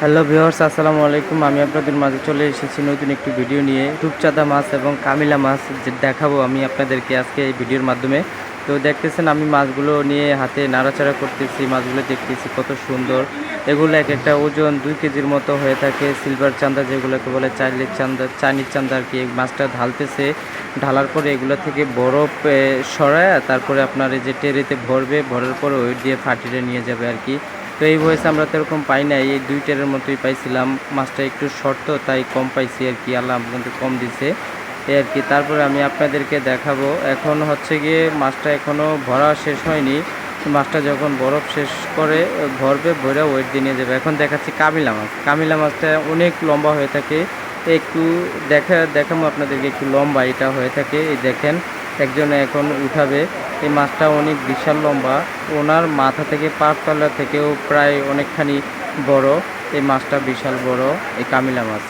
Hello viewers, আসসালামু আলাইকুম। আমি আপনাদের মাঝে চলে এসেছি নতুন একটি ভিডিও নিয়ে। রূপচাঁদা মাছ এবং কামিলা মাছ যে দেখাবো আমি আপনাদেরকে আজকে এই ভিডিওর মাধ্যমে। তো দেখতেছেন আমি মাছগুলো নিয়ে হাতে নাড়াচাড়া করতেছি, মাছগুলো দেখতেছি কত সুন্দর। এগুলো এক একটা ওজন 2 কেজির মতো হয়ে থাকে। সিলভার চান্দা যেগুলোকে বলে চাইনিজ চান্দা আর কি। এই মাছটা ঢালতেছে, ঢালার পরে এগুলো থেকে বরফ সরায় তারপরে আপনার এই যে টেরেতে ভরবে, ভরার পরে ওই দিয়ে ফাটিয়ে নিয়ে যাবে আর কি। তো এই বয়সে আমরা তো এরকম পাই নাই, এই 2 টেরের মতোই পাইছিলাম। মাছটা একটু শর্ট তাই কম পাইছি আর কি, আল্লাহ কিন্তু কম দিছে এই আর কি। তারপরে আমি আপনাদেরকে দেখাবো। এখন হচ্ছে গিয়ে মাছটা এখনও ভরা শেষ হয়নি। মাছটা যখন বরফ শেষ করে ভরবে, ভরে ওয়েট দিয়ে নিয়ে যাবে। এখন দেখাচ্ছি কামিলা মাছ। কামিলা মাছটা অনেক লম্বা হয়ে থাকে। একটু দেখাবো আপনাদেরকে, একটু লম্বা এটা হয়ে থাকে। এই দেখেন একজনে এখন উঠাবে। এই মাছটা অনেক বিশাল লম্বা, ওনার মাথা থেকে পার তলা থেকেও প্রায় অনেকখানি বড়। এই মাছটা বিশাল বড়, এই কামিলা মাছ।